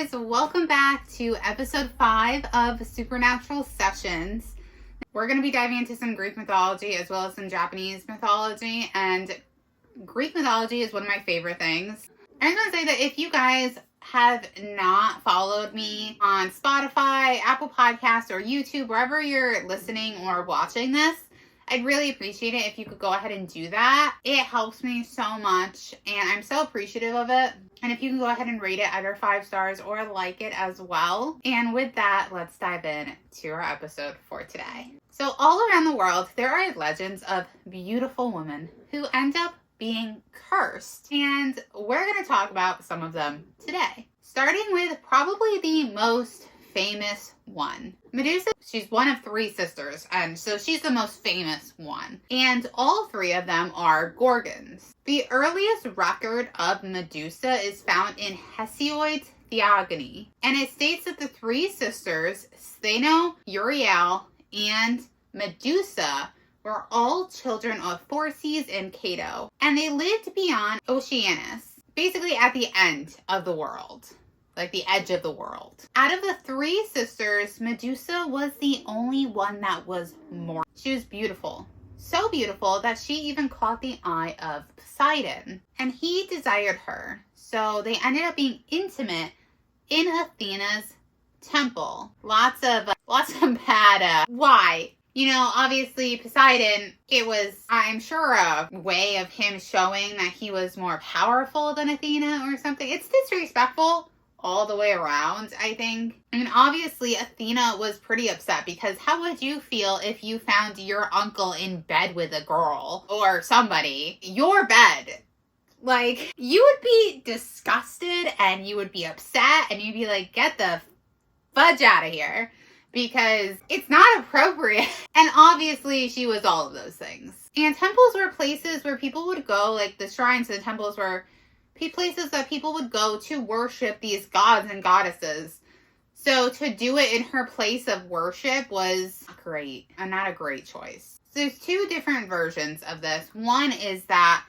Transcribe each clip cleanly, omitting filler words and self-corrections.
guys, welcome back to episode 5 of Supernatural Sessions. We're going to be diving into some Greek mythology as well as some Japanese mythology, and Greek mythology is one of my favorite things. I just want to say that if you guys have not followed me on Spotify, Apple Podcasts, or YouTube, wherever you're listening or watching this, I'd really appreciate it if you could go ahead and do that. It helps me so much, and I'm so appreciative of it. And if you can go ahead and rate it either 5 stars or like it as well. And with that, let's dive in to our episode for today. So all around the world, there are legends of beautiful women who end up being cursed. And we're going to talk about some of them today. Starting with probably the most famous one. Medusa, she's one of 3 sisters, and so she's the most famous one. And all 3 of them are Gorgons. The earliest record of Medusa is found in Hesiod's Theogony, and it states that the 3 sisters, Stheno, Uriel, and Medusa, were all children of Phorcys and Cato, and they lived beyond Oceanus, basically at the end of the world. Like the edge of the world. Out of the 3 sisters, Medusa was the only one that was mortal. She was beautiful. So beautiful that she even caught the eye of Poseidon. And he desired her. So they ended up being intimate in Athena's temple. Lots of bad, why? You know, obviously Poseidon, it was, I'm sure, a way of him showing that he was more powerful than Athena or something. It's disrespectful all the way around, I think. I mean, obviously, Athena was pretty upset because how would you feel if you found your uncle in bed with a girl or somebody? Your bed. Like, you would be disgusted and you would be upset and you'd be like, get the fudge out of here because it's not appropriate. And obviously, she was all of those things. And temples were places where people would go, like the shrines and temples were places that people would go to worship these gods and goddesses. So to do it in her place of worship was great, and not a great choice. So there's 2 different versions of this. One is that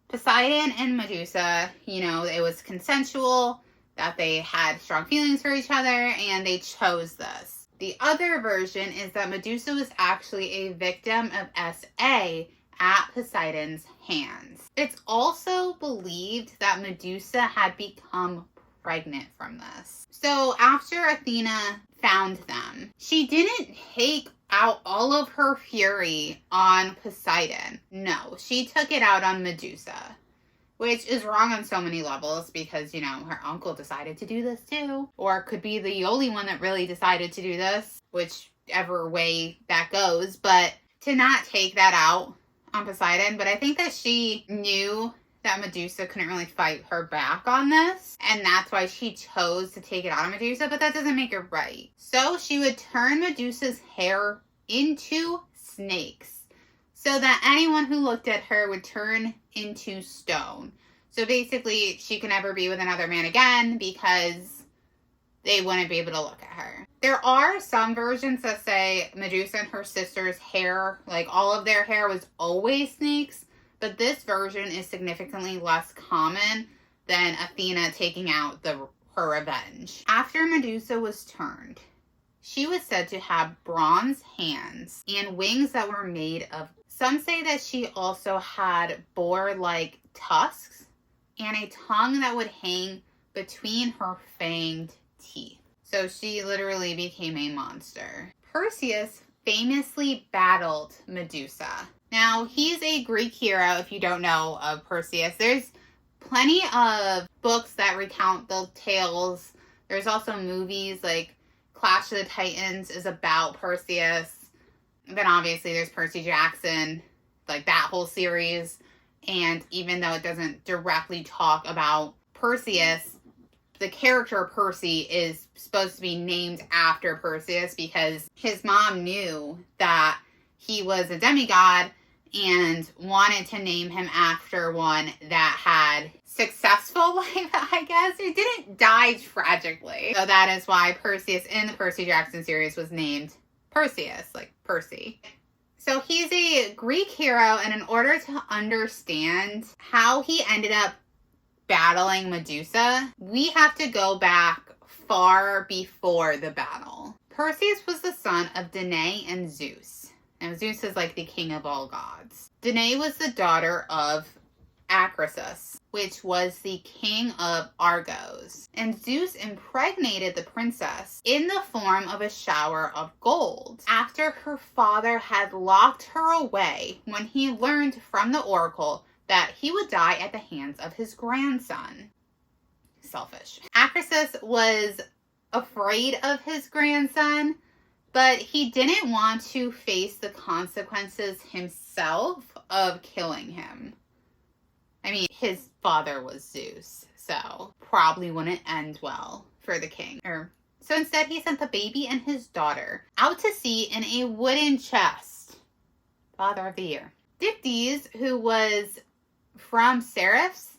Poseidon and Medusa, you know, it was consensual, that they had strong feelings for each other, and they chose this. The other version is that Medusa was actually a victim of SA at Poseidon's hands. It's also believed that Medusa had become pregnant from this. So after Athena found them, she didn't take out all of her fury on Poseidon. No, she took it out on Medusa, which is wrong on so many levels because, you know, her uncle decided to do this too, or could be the only one that really decided to do this, whichever way that goes, but to not take that out on Poseidon. But I think that she knew that Medusa couldn't really fight her back on this, and that's why she chose to take it out on Medusa, but that doesn't make it right. So she would turn Medusa's hair into snakes so that anyone who looked at her would turn into stone. So basically she could never be with another man again because they wouldn't be able to look at her. There are some versions that say Medusa and her sister's hair, like all of their hair was always snakes, but this version is significantly less common than Athena taking out her revenge. After Medusa was turned, she was said to have bronze hands and wings that were made of, some say that she also had boar-like tusks and a tongue that would hang between her fanged teeth. So she literally became a monster. Perseus famously battled Medusa. Now, he's a Greek hero, if you don't know of Perseus. There's plenty of books that recount the tales. There's also movies like Clash of the Titans is about Perseus. Then obviously there's Percy Jackson, like that whole series. And even though it doesn't directly talk about Perseus, the character Percy is supposed to be named after Perseus because his mom knew that he was a demigod and wanted to name him after one that had successful life, I guess. It didn't die tragically. So that is why Perseus in the Percy Jackson series was named Perseus, like Percy. So he's a Greek hero, and in order to understand how he ended up battling Medusa, we have to go back far before the battle. Perseus was the son of Danae and Zeus. Now, Zeus is like the king of all gods. Danae was the daughter of Acrisius, which was the king of Argos. And Zeus impregnated the princess in the form of a shower of gold after her father had locked her away when he learned from the oracle that he would die at the hands of his grandson. Selfish. Acrisius was afraid of his grandson, but he didn't want to face the consequences himself of killing him. I mean, his father was Zeus, so probably wouldn't end well for the king. So instead, he sent the baby and his daughter out to sea in a wooden chest. Father of the year. Dictys, who was from Seraphs,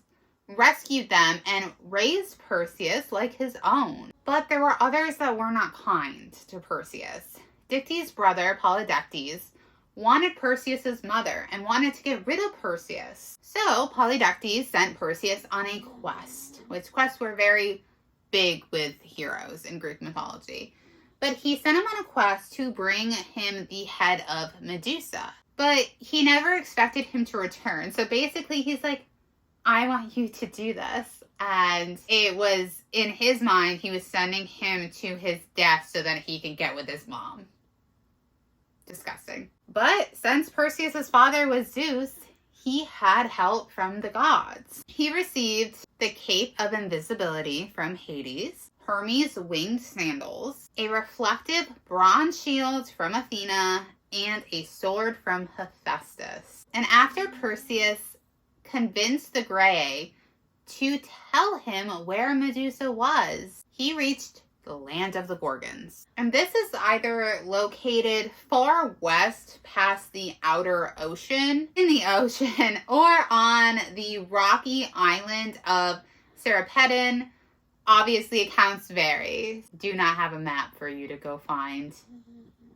rescued them and raised Perseus like his own. But there were others that were not kind to Perseus. Dictys' brother, Polydectes, wanted Perseus' mother and wanted to get rid of Perseus. So Polydectes sent Perseus on a quest, which quests were very big with heroes in Greek mythology. But he sent him on a quest to bring him the head of Medusa. But he never expected him to return. So basically he's like, I want you to do this. And it was, in his mind, he was sending him to his death so that he could get with his mom. Disgusting. But since Perseus' father was Zeus, he had help from the gods. He received the Cape of Invisibility from Hades, Hermes' winged sandals, a reflective bronze shield from Athena, and a sword from Hephaestus. And after Perseus convinced the Graeae to tell him where Medusa was, he reached the land of the Gorgons. And this is either located far west past the outer ocean, in the ocean, or on the rocky island of Sarpedon. Obviously, accounts vary. Do not have a map for you to go find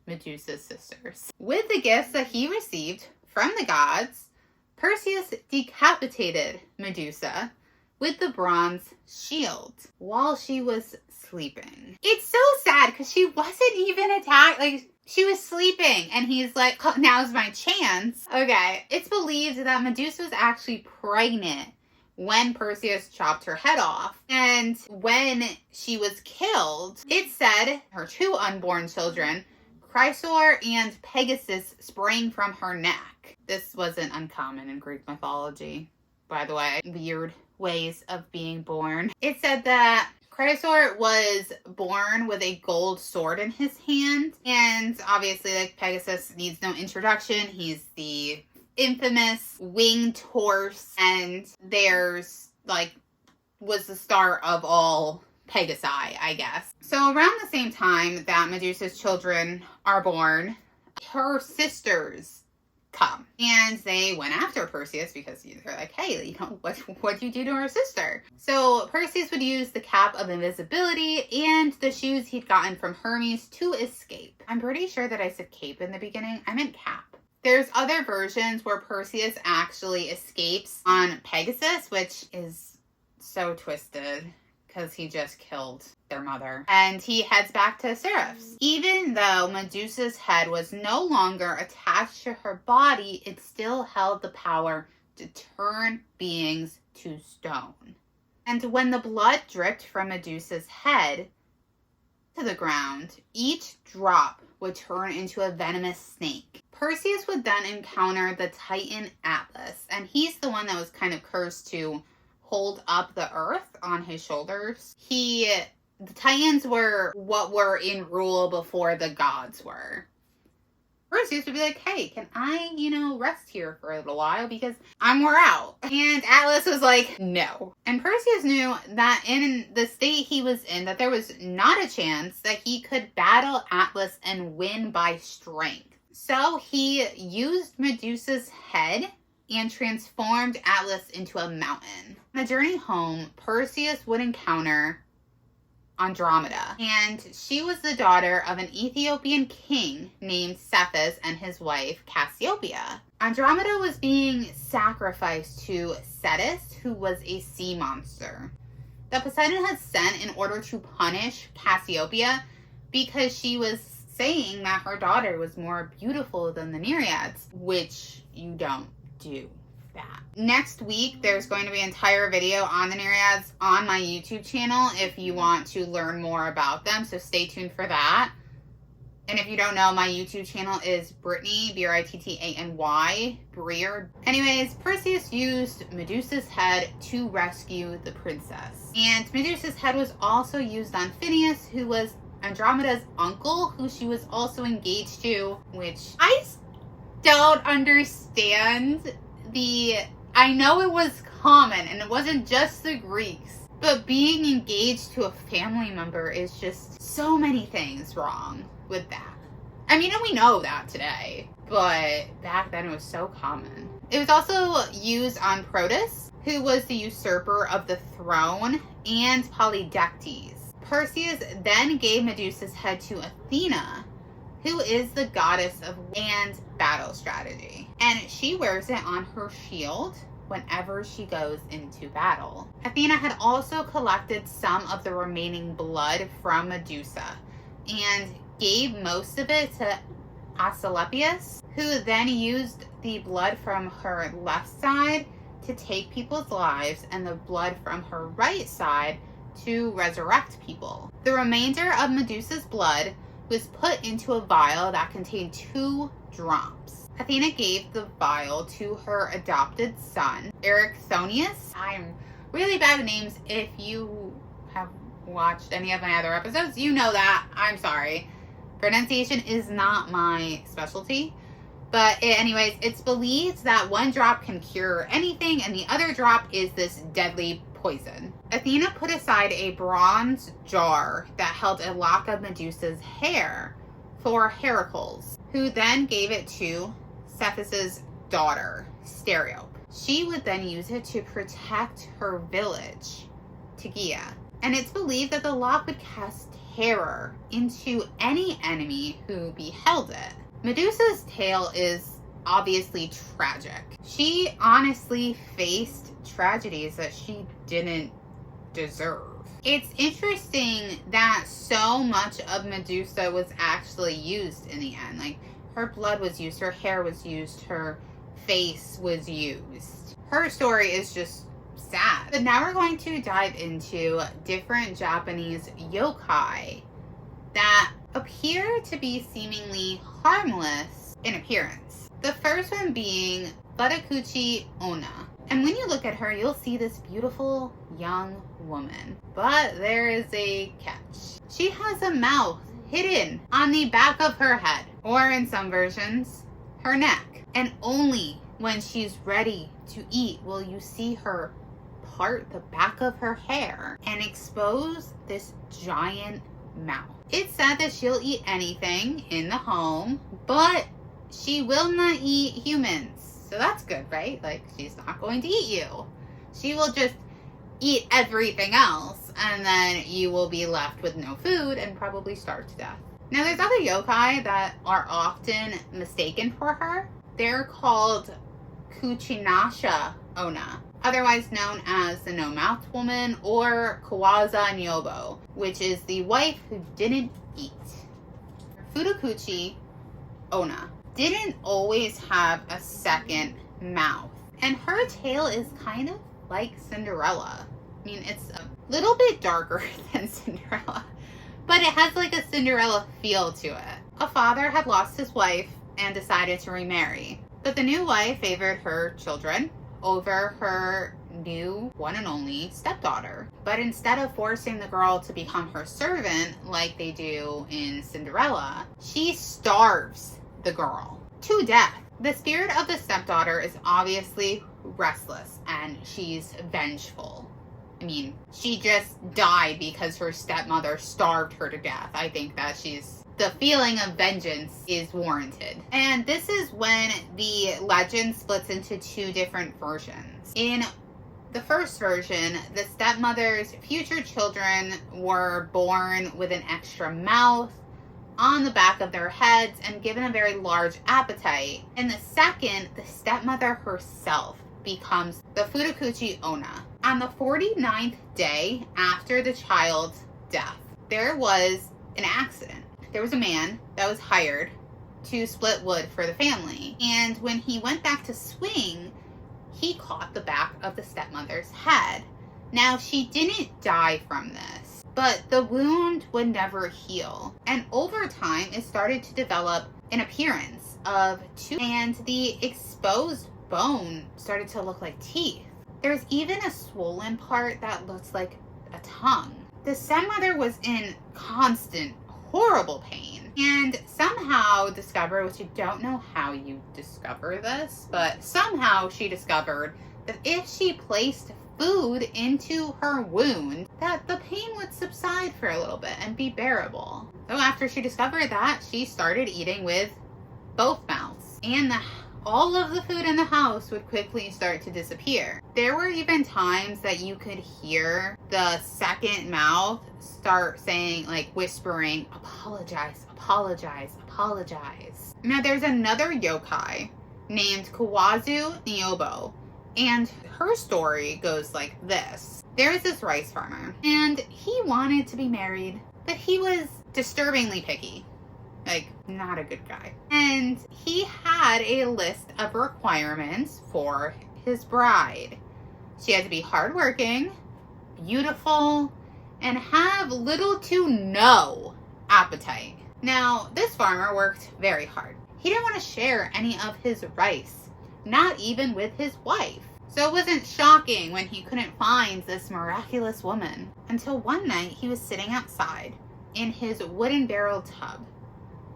Medusa's sisters. With the gifts that he received from the gods, Perseus decapitated Medusa with the bronze shield while she was sleeping. It's so sad because she wasn't even attacked. Like, she was sleeping and he's like, oh, now's my chance. Okay, it's believed that Medusa was actually pregnant when Perseus chopped her head off. And when she was killed, it said her two unborn children, Chrysaor and Pegasus, sprang from her neck. This wasn't uncommon in Greek mythology, by the way. Weird ways of being born. It said that Chrysaor was born with a gold sword in his hand. And obviously, like, Pegasus needs no introduction. He's the infamous winged horse. And there's, like, was the start of all Pegasi, I guess. So around the same time that Medusa's children are born, her sisters come. And they went after Perseus because they're like, hey, you know, what'd you do to our sister? So Perseus would use the Cap of Invisibility and the shoes he'd gotten from Hermes to escape. I'm pretty sure that I said cape in the beginning. I meant cap. There's other versions where Perseus actually escapes on Pegasus, which is so twisted because he just killed their mother. And he heads back to Seraphs. Even though Medusa's head was no longer attached to her body, it still held the power to turn beings to stone. And when the blood dripped from Medusa's head to the ground, each drop would turn into a venomous snake. Perseus would then encounter the Titan Atlas, and he's the one that was kind of cursed to hold up the earth on his shoulders. The Titans were what were in rule before the gods were. Perseus would be like, hey, can I, rest here for a little while because I'm wore out. And Atlas was like, no. And Perseus knew that in the state he was in, that there was not a chance that he could battle Atlas and win by strength. So he used Medusa's head and transformed Atlas into a mountain. On the journey home, Perseus would encounter Andromeda, and she was the daughter of an Ethiopian king named Cephas and his wife Cassiopeia. Andromeda was being sacrificed to Cetus, who was a sea monster. that Poseidon had sent in order to punish Cassiopeia because she was saying that her daughter was more beautiful than the Nereids, which you don't do that. Next week, there's going to be an entire video on the Nereids on my YouTube channel if you want to learn more about them, so stay tuned for that. And if you don't know, my YouTube channel is Brittany, Brittany, Briere. Anyways, Perseus used Medusa's head to rescue the princess. And Medusa's head was also used on Phineas, who was Andromeda's uncle, who she was also engaged to, which I don't understand. I know it was common, and it wasn't just the Greeks, but being engaged to a family member is just so many things wrong with that. I mean, and we know that today, but back then it was so common. It was also used on Protus, who was the usurper of the throne, and Polydectes. Perseus then gave Medusa's head to Athena, who is the goddess of and battle strategy. And she wears it on her shield whenever she goes into battle. Athena had also collected some of the remaining blood from Medusa and gave most of it to Asclepius, who then used the blood from her left side to take people's lives and the blood from her right side to resurrect people. The remainder of Medusa's blood was put into a vial that contained 2 drops. Athena gave the vial to her adopted son, Erichthonius. I'm really bad at names. If you have watched any of my other episodes, you know that. I'm sorry. Pronunciation is not my specialty. But anyways, it's believed that 1 drop can cure anything and the other drop is this deadly poison. Athena put aside a bronze jar that held a lock of Medusa's hair for Heracles, who then gave it to Cephas's daughter, Sterope. She would then use it to protect her village, Tegea. And it's believed that the lock would cast terror into any enemy who beheld it. Medusa's tale is obviously tragic. She honestly faced tragedies that she didn't deserve. It's interesting that so much of Medusa was actually used in the end. Like, her blood was used, her hair was used, her face was used. Her story is just sad. But now we're going to dive into different Japanese yokai that appear to be seemingly harmless in appearance. The first one being Futakuchi Onna. And when you look at her, you'll see this beautiful young woman. But there is a catch. She has a mouth hidden on the back of her head, or in some versions, her neck. And only when she's ready to eat will you see her part the back of her hair and expose this giant mouth. It's said that she'll eat anything in the home, but she will not eat humans. So that's good, right? Like, she's not going to eat you. She will just eat everything else, and then you will be left with no food and probably starve to death. Now, there's other yokai that are often mistaken for her. They're called Kuchinasha Onna, otherwise known as the No-Mouth Woman, or Kawaza Nyobo, which is the wife who didn't eat. Futakuchi Onna didn't always have a second mouth, and her tale is kind of like Cinderella. I mean, it's a little bit darker than Cinderella, but it has like a Cinderella feel to it. A father had lost his wife and decided to remarry, but the new wife favored her children over her new one and only stepdaughter. But instead of forcing the girl to become her servant like they do in Cinderella, she starves the girl to death. The spirit of the stepdaughter is obviously restless and she's vengeful. I mean, she just died because her stepmother starved her to death. I think that the feeling of vengeance is warranted. And this is when the legend splits into 2 different versions. In the first version, the stepmother's future children were born with an extra mouth on the back of their heads and given a very large appetite. In the second, the stepmother herself becomes the Furukuchi Onna. On the 49th day after the child's death, there was an accident. There was a man that was hired to split wood for the family. And when he went back to swing, he caught the back of the stepmother's head. Now, she didn't die from this, but the wound would never heal. And over time, it started to develop an appearance of tooth, and the exposed bone started to look like teeth. There's even a swollen part that looks like a tongue. The stepmother was in constant, horrible pain, and somehow discovered, which you don't know how you discover this, but somehow she discovered that if she placed food into her wound, that the pain would subside for a little bit and be bearable. So after she discovered that, she started eating with both mouths, and all of the food in the house would quickly start to disappear. There were even times that you could hear the second mouth start saying, like whispering, apologize, apologize, apologize. Now there's another yokai named Kawazu Nyobo, and her story goes like this. There's this rice farmer, and he wanted to be married, but he was disturbingly picky. Like, not a good guy. And he had a list of requirements for his bride. She had to be hardworking, beautiful, and have little to no appetite. Now, this farmer worked very hard. He didn't want to share any of his rice, not even with his wife. So it wasn't shocking when he couldn't find this miraculous woman, until one night he was sitting outside in his wooden barrel tub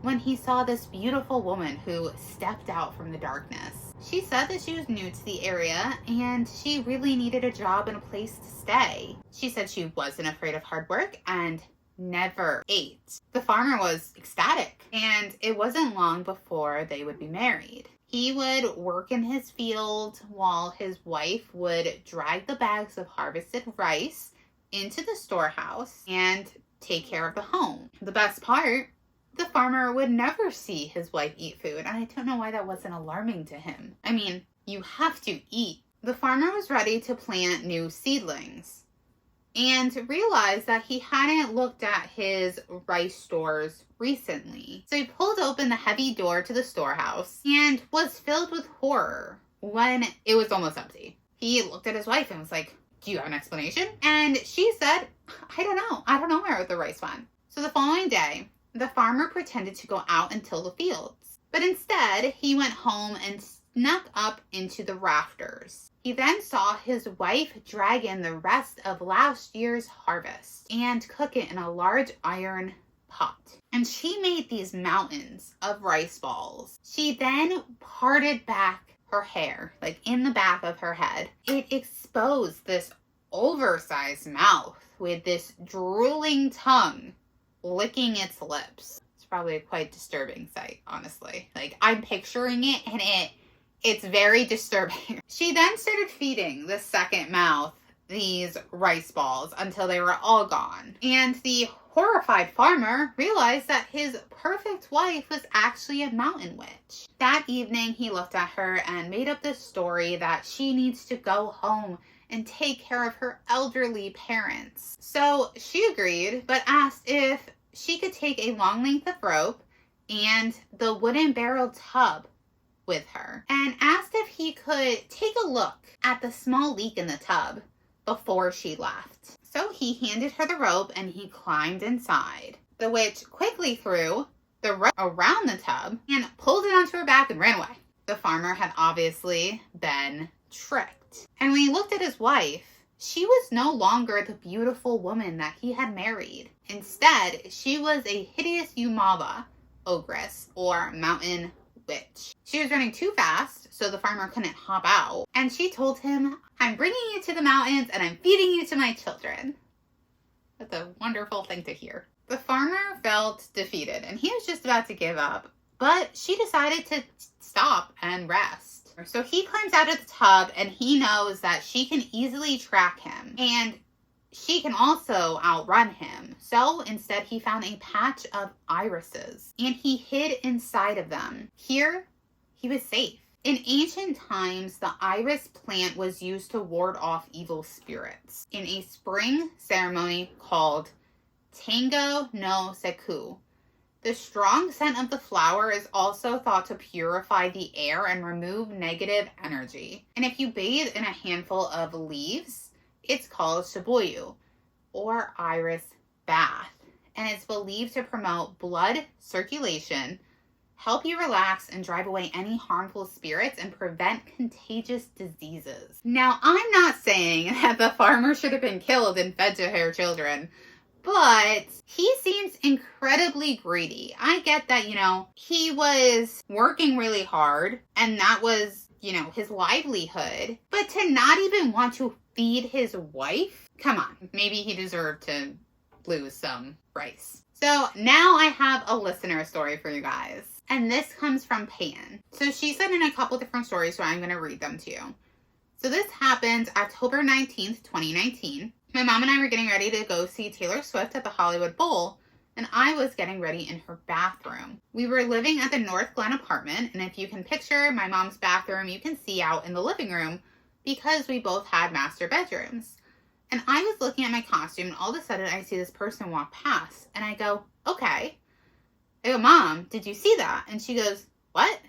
when he saw this beautiful woman who stepped out from the darkness. She said that she was new to the area and she really needed a job and a place to stay. She said she wasn't afraid of hard work and never ate. The farmer was ecstatic, and it wasn't long before they would be married. He would work in his field while his wife would drag the bags of harvested rice into the storehouse and take care of the home. The best part, the farmer would never see his wife eat food, and I don't know why that wasn't alarming to him. I mean, you have to eat. The farmer was ready to plant new seedlings and realized that he hadn't looked at his rice stores recently. So he pulled open the heavy door to the storehouse and was filled with horror when it was almost empty. He looked at his wife and was like, "Do you have an explanation?" And she said, I don't know where the rice went." So the following day, the farmer pretended to go out and till the fields, but instead he went home and snuck up into the rafters. He then saw his wife drag in the rest of last year's harvest and cook it in a large iron pot. And she made these mountains of rice balls. She then parted back her hair, like in the back of her head. It exposed this oversized mouth with this drooling tongue licking its lips. It's probably a quite disturbing sight, honestly. Like, I'm picturing it and it's very disturbing. She then started feeding the second mouth these rice balls until they were all gone. And the horrified farmer realized that his perfect wife was actually a mountain witch. That evening, he looked at her and made up this story that she needs to go home and take care of her elderly parents. So she agreed, but asked if she could take a long length of rope and the wooden barrel tub with her, and asked if he could take a look at the small leak in the tub before she left. So he handed her the rope and he climbed inside. The witch quickly threw the rope around the tub and pulled it onto her back and ran away. The farmer had obviously been tricked. And when he looked at his wife, she was no longer the beautiful woman that he had married. Instead, she was a hideous Yumaba ogress, or mountain witch. She was running too fast, so the farmer couldn't hop out. And she told him, "I'm bringing you to the mountains and I'm feeding you to my children." That's a wonderful thing to hear. The farmer felt defeated and he was just about to give up, but she decided to stop and rest. So he climbs out of the tub and he knows that she can easily track him and she can also outrun him. So instead he found a patch of irises and he hid inside of them. Here he was safe. In ancient times, the iris plant was used to ward off evil spirits in a spring ceremony called Tango no Seku. The strong scent of the flower is also thought to purify the air and remove negative energy. And if you bathe in a handful of leaves, it's called shibuya, or iris bath. And it's believed to promote blood circulation, help you relax, and drive away any harmful spirits and prevent contagious diseases. Now, I'm not saying that the farmer should have been killed and fed to her children, but he seems incredibly greedy. I get that, he was working really hard and that was, his livelihood. But to not even want to feed his wife? Come on. Maybe he deserved to lose some rice. So now I have a listener story for you guys. And this comes from Pan. So she sent in a couple different stories, so I'm going to read them to you. So this happened October 19th, 2019. My mom and I were getting ready to go see Taylor Swift at the Hollywood Bowl, and I was getting ready in her bathroom. We were living at the North Glen apartment, and if you can picture my mom's bathroom, you can see out in the living room because we both had master bedrooms. And I was looking at my costume, and all of a sudden I see this person walk past, and I go, okay. I go, Mom, did you see that? And she goes, what?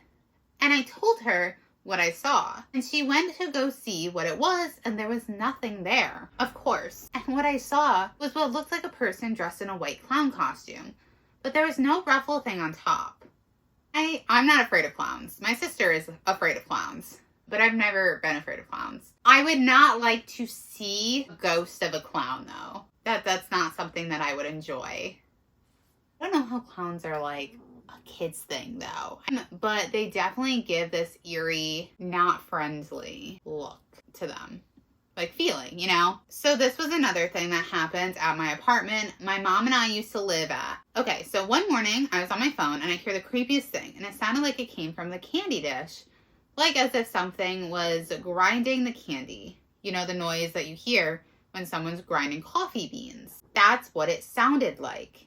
And I told her what I saw. And she went to go see what it was, and there was nothing there, of course. And what I saw was what looked like a person dressed in a white clown costume, but there was no ruffle thing on top. I'm not afraid of clowns. My sister is afraid of clowns, but I've never been afraid of clowns. I would not like to see a ghost of a clown, though. That's not something that I would enjoy. I don't know how clowns are like a kid's thing, though. But they definitely give this eerie, not friendly look to them. Like feeling, So this was another thing that happened at my apartment my mom and I used to live at. Okay, so one morning I was on my phone and I hear the creepiest thing. And it sounded like it came from the candy dish. Like as if something was grinding the candy. The noise that you hear when someone's grinding coffee beans. That's what it sounded like.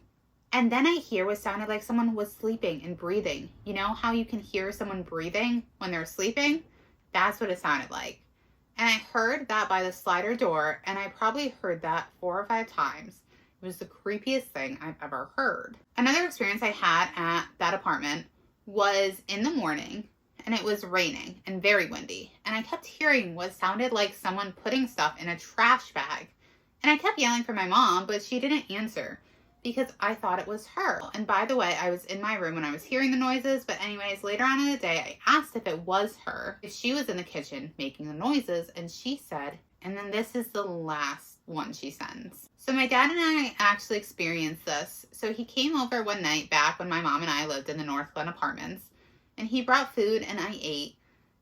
And then I hear what sounded like someone was sleeping and breathing. You know how you can hear someone breathing when they're sleeping? That's what it sounded like. And I heard that by the slider door, and I probably heard that 4 or 5 times. It was the creepiest thing I've ever heard. Another experience I had at that apartment was in the morning, and it was raining and very windy. And I kept hearing what sounded like someone putting stuff in a trash bag. And I kept yelling for my mom, but she didn't answer, because I thought it was her. And by the way, I was in my room when I was hearing the noises, but anyways, later on in the day, I asked if it was her, if she was in the kitchen making the noises, and she said, and then this is the last one she sends. So my dad and I actually experienced this. So he came over one night back when my mom and I lived in the North Glen apartments, and he brought food and I ate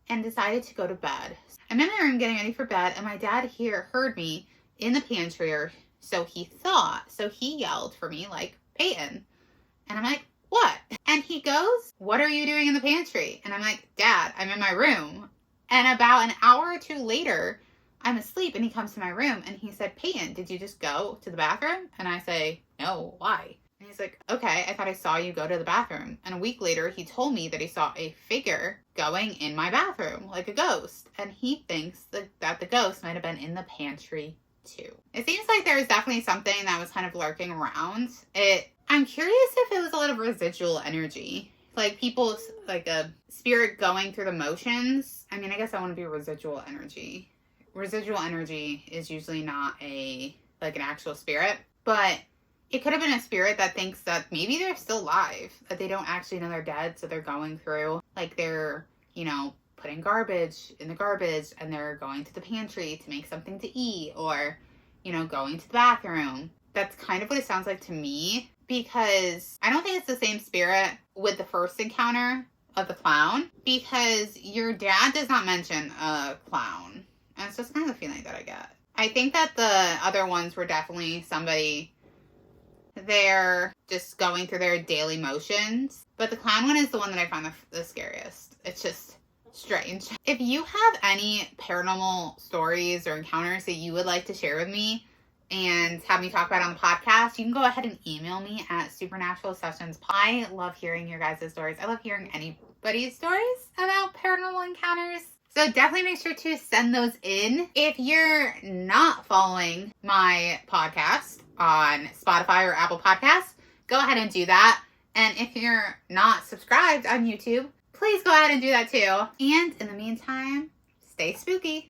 and decided to go to bed. I'm in my room getting ready for bed, and my dad heard me in the pantry, or so he thought. So he yelled for me like, Peyton. And I'm like, what? And he goes, what are you doing in the pantry? And I'm like, Dad, I'm in my room. And about an hour or 2 later, I'm asleep, and he comes to my room and he said, Peyton, did you just go to the bathroom? And I say, no, why? And he's like, okay, I thought I saw you go to the bathroom. And a week later, he told me that he saw a figure going in my bathroom, like a ghost. And he thinks that the ghost might have been in the pantry too. It seems like there was definitely something that was kind of lurking around. I'm curious if it was a lot of residual energy. Like people, like a spirit going through the motions. I mean, I guess I want to be residual energy. Residual energy is usually not an actual spirit, but it could have been a spirit that thinks that maybe they're still alive, that they don't actually know they're dead, so they're going through, like they're, putting garbage in the garbage, and they're going to the pantry to make something to eat, or, going to the bathroom. That's kind of what it sounds like to me, because I don't think it's the same spirit with the first encounter of the clown, because your dad does not mention a clown. And it's just kind of the feeling that I get. I think that the other ones were definitely somebody, they're just going through their daily motions. But the clown one is the one that I find the scariest. It's just strange. If you have any paranormal stories or encounters that you would like to share with me and have me talk about on the podcast, you can go ahead and email me at supernaturalsessions. I love hearing your guys' stories. I love hearing any buddy stories about paranormal encounters. So definitely make sure to send those in. If you're not following my podcast on Spotify or Apple Podcasts, go ahead and do that. And if you're not subscribed on YouTube, please go ahead and do that too. And in the meantime, stay spooky.